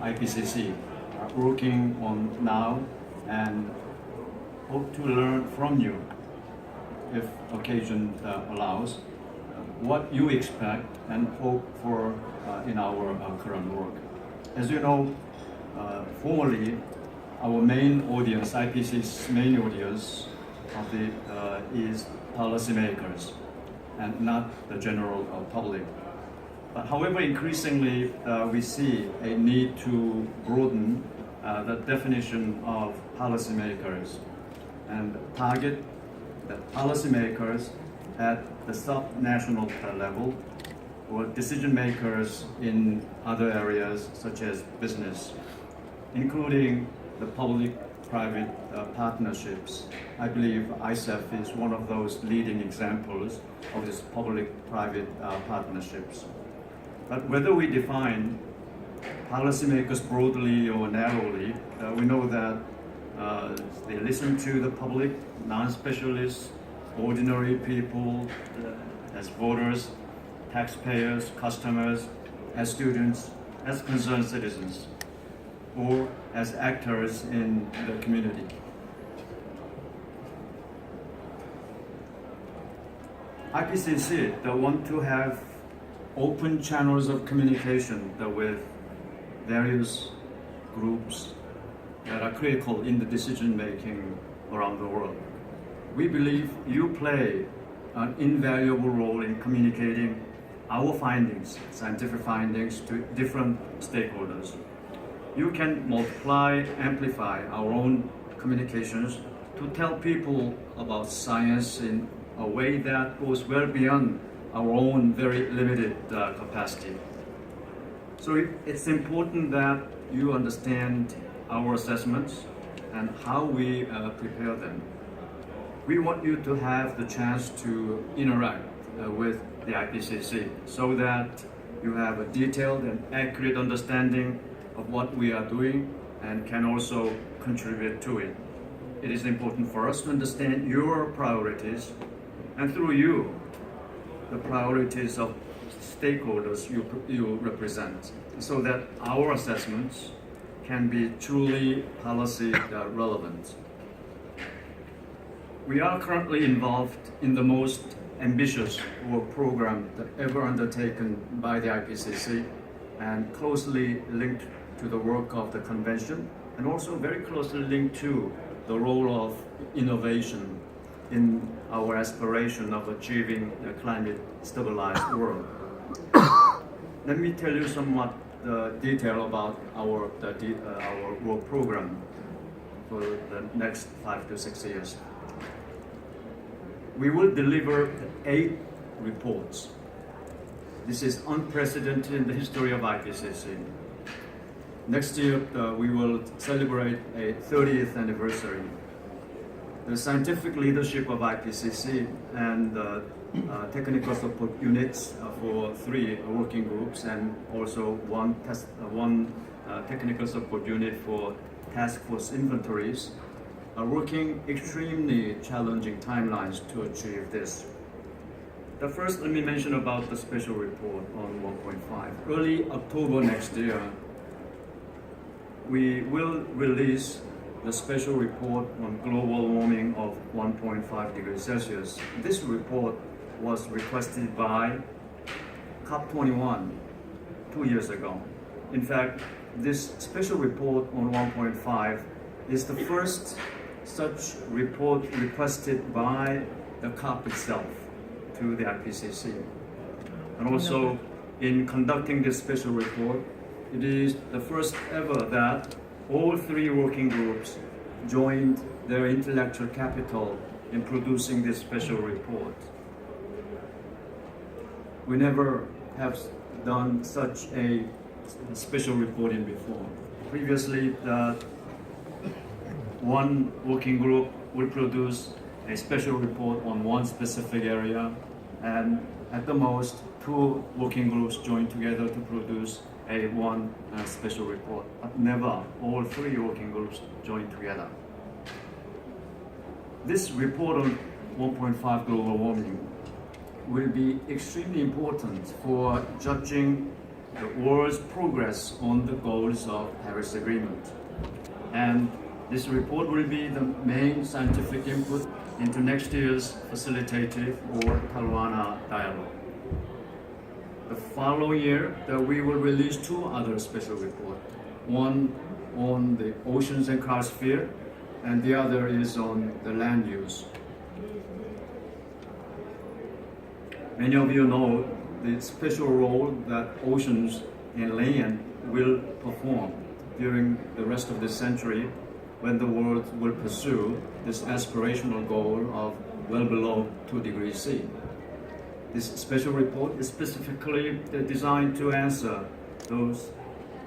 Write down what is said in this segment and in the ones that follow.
IPCC are working on now and hope to learn from you, if occasion allows, what you expect and hope for in our current work. As you know, formally, our main audience, IPCC's main audience is policymakers and not the general public. But however, increasingly we see a need to broaden the definition of policymakers and target the policymakers at the sub-national level or decision makers in other areas such as business, including the public-private partnerships. I believe ISEF is one of those leading examples of these public-private partnerships. But whether we define policymakers broadly or narrowly, we know that they listen to the public, non-specialists, ordinary people, as voters, taxpayers, customers, as students, as concerned citizens, or as actors in the community. IPCC, they want to have open channels of communication with various groups that are critical in the decision making around the world. We believe you play an invaluable role in communicating our findings, scientific findings, to different stakeholders. You can multiply, amplify our own communications to tell people about science in a way that goes well beyond our own very limited capacity. So it's important that you understand our assessments and how we prepare them. We want you to have the chance to interact with the IPCC so that you have a detailed and accurate understanding of what we are doing and can also contribute to it. It is important for us to understand your priorities and through you, the priorities of stakeholders you represent, so that our assessments can be truly policy relevant. We are currently involved in the most ambitious work program that ever undertaken by the IPCC and closely linked to the work of the convention and also very closely linked to the role of innovation in our aspiration of achieving a climate stabilized world. Let me tell you somewhat detail about our work program for the next 5 to 6 years. We will deliver 8 reports. This is unprecedented in the history of IPCC. Next year, we will celebrate a 30th anniversary. The scientific leadership of IPCC and technical support units for 3 working groups and also one technical support unit for task force inventories are working extremely challenging timelines to achieve this. The first, let me mention about the special report on 1.5. Early October next year, we will release the special report on global warming of 1.5 degrees Celsius. This report was requested by COP23 2 years ago. In fact, this special report on 1.5 is the first such report requested by the COP itself to the IPCC. And also, in conducting this special report, it is the first ever that all 3 working groups joined their intellectual capital in producing this special report. We never have done such a special reporting before. Previously, one working group will produce a special report on one specific area, and at the most, 2 working groups join together to produce one special report, but never all 3 working groups join together. This report on 1.5 global warming will be extremely important for judging the world's progress on the goals of Paris Agreement. And this report will be the main scientific input into next year's facilitative or Talwana dialogue. The following year, we will release two other special reports. One on the oceans and cryosphere, and the other is on the land use. Many of you know the special role that oceans and land will perform during the rest of this century when the world will pursue this aspirational goal of well below 2 degrees C. This special report is specifically designed to answer those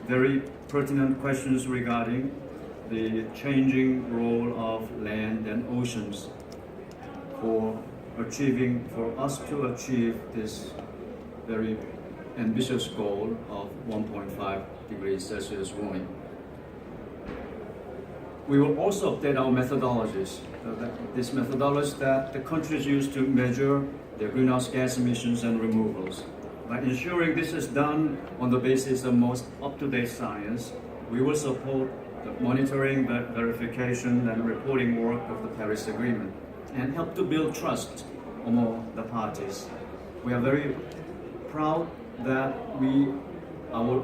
very pertinent questions regarding the changing role of land and oceans for us to achieve this very ambitious goal of 1.5 degrees Celsius warming. We will also update our methodologies. These methodologies that the countries use to measure their greenhouse gas emissions and removals. By ensuring this is done on the basis of most up-to-date science, we will support the monitoring, verification, and reporting work of the Paris Agreement and help to build trust among the parties. We are very proud that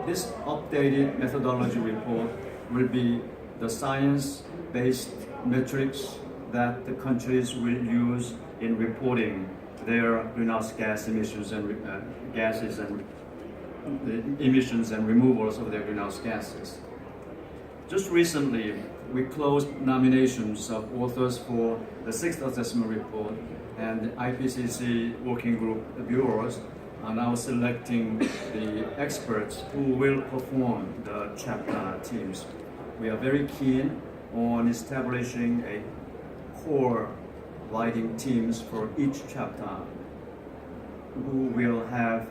this updated methodology report will be the science-based metrics that the countries will use in reporting their greenhouse gas emissions and gases and the emissions and removals of their greenhouse gases. Just recently, we closed nominations of authors for the 6th assessment report, and the IPCC working group bureaus are now selecting the experts who will perform the chapter teams. We are very keen on establishing a core writing teams for each chapter who will have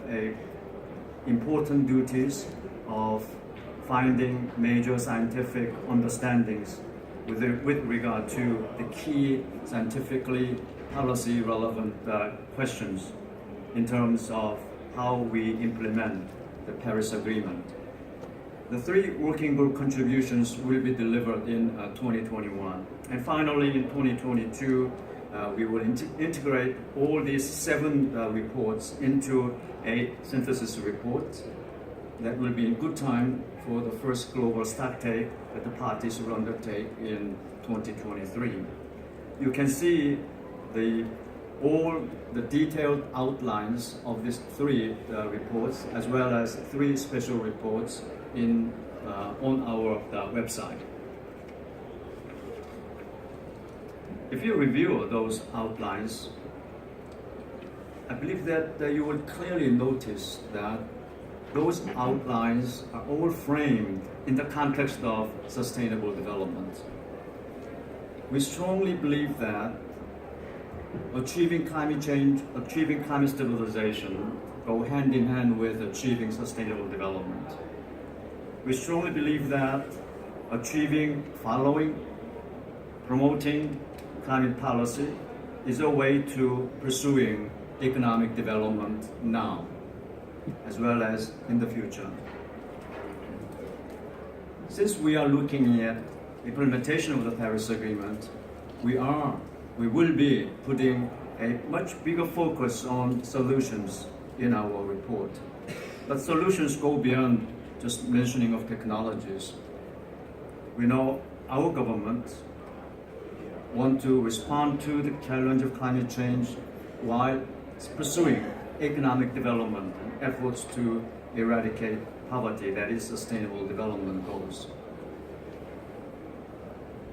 important duties of finding major scientific understandings with regard to the key scientifically policy relevant questions in terms of how we implement the Paris Agreement. The 3 working group contributions will be delivered in 2021. And finally, in 2022, we will integrate all these 7 reports into a synthesis report that will be in good time for the first global stocktake that the parties will undertake in 2023. You can see all the detailed outlines of these 3 reports, as well as 3 special reports on our website. If you review those outlines, I believe that you will clearly notice that those outlines are all framed in the context of sustainable development. We strongly believe that achieving climate change, achieving climate stabilization go hand in hand with achieving sustainable development. We strongly believe that promoting climate policy is a way to pursuing economic development now, as well as in the future. Since we are looking at implementation of the Paris Agreement, we will be putting a much bigger focus on solutions in our report. But solutions go beyond just mentioning of technologies. We know our government want to respond to the challenge of climate change while pursuing economic development and efforts to eradicate poverty, that is sustainable development goals.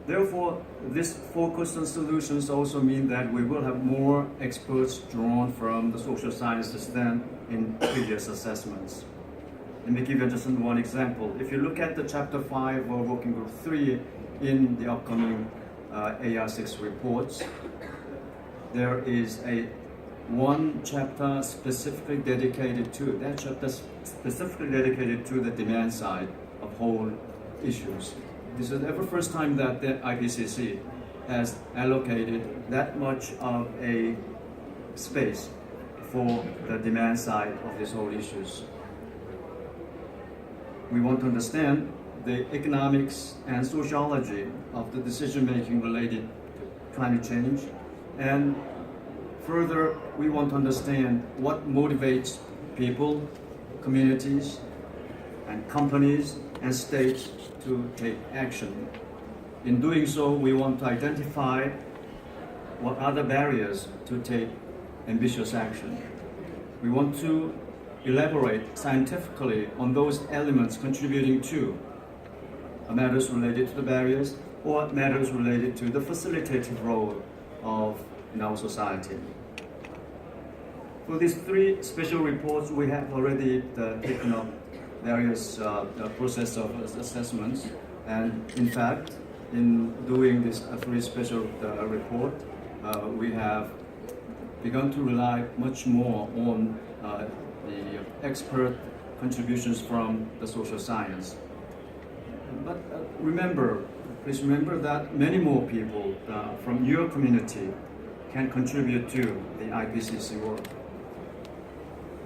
Therefore, this focus on solutions also mean that we will have more experts drawn from the social sciences than in previous assessments. Let me give you just one example. If you look at the Chapter 5 or Working Group 3 in the upcoming AR6 reports, there is one chapter specifically dedicated to the demand side of whole issues. This is the first time that the IPCC has allocated that much of a space for the demand side of these whole issues. We want to understand the economics and sociology of the decision-making related to climate change. And further, we want to understand what motivates people, communities, and companies and states to take action. In doing so, we want to identify what are the barriers to take ambitious action. We want to elaborate scientifically on those elements contributing to matters related to the barriers or matters related to the facilitative role in our society. For these three special reports, we have already taken up various process of assessments, and in fact, in doing this three special report, we have begun to rely much more on the expert contributions from the social science. But please remember that many more people from your community can contribute to the IPCC work.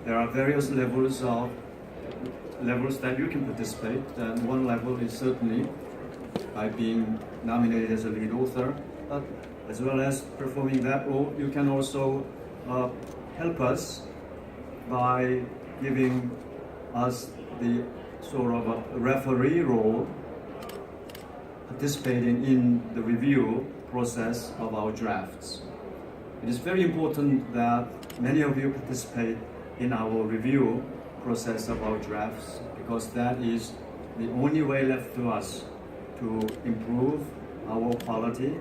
There are various levels that you can participate, and one level is certainly by being nominated as a lead author, but as well as performing that role, you can also help us by giving us the sort of a referee role, participating in the review process of our drafts. It is very important that many of you participate in our review process of our drafts, because that is the only way left to us to improve our quality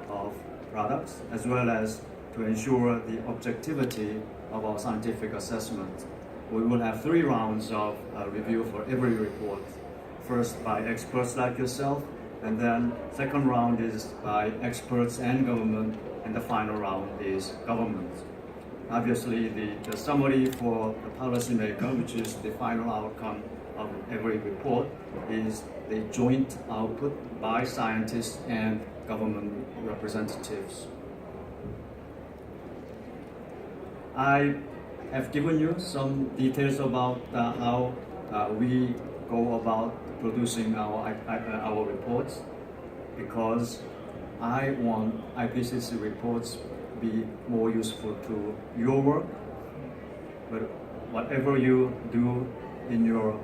of products, as well as to ensure the objectivity of our scientific assessment. We will have 3 rounds of review for every report. First by experts like yourself, and then second round is by experts and government, and the final round is government. Obviously, the summary for the policymaker, which is the final outcome of every report, is the joint output by scientists and government representatives. I have given you some details about how we go about producing our reports, because I want IPCC reports be more useful to your work. But whatever you do in your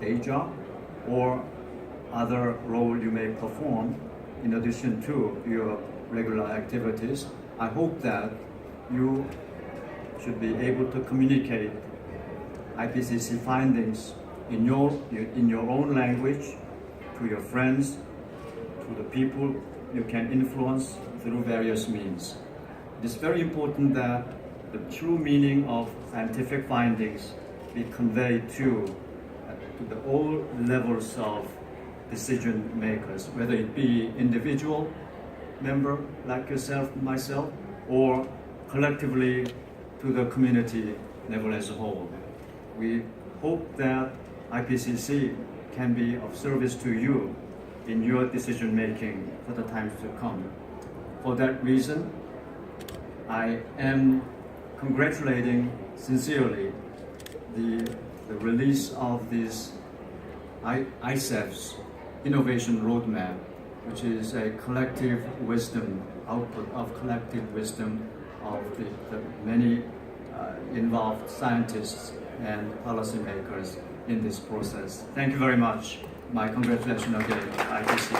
day job or other role you may perform in addition to your regular activities, I hope that you should be able to communicate IPCC findings in your own language to your friends, to the people you can influence through various means. It is very important that the true meaning of scientific findings be conveyed to the all levels of decision makers, whether it be individual member like yourself, myself, or collectively to the community level as a whole. We hope that IPCC can be of service to you in your decision making for the times to come. For that reason, I am congratulating sincerely the release of this ICEF's Innovation Roadmap, which is a collective wisdom, output of collective wisdom of the many involved scientists and policymakers in this process. Thank you very much. My congratulations again, IPCC.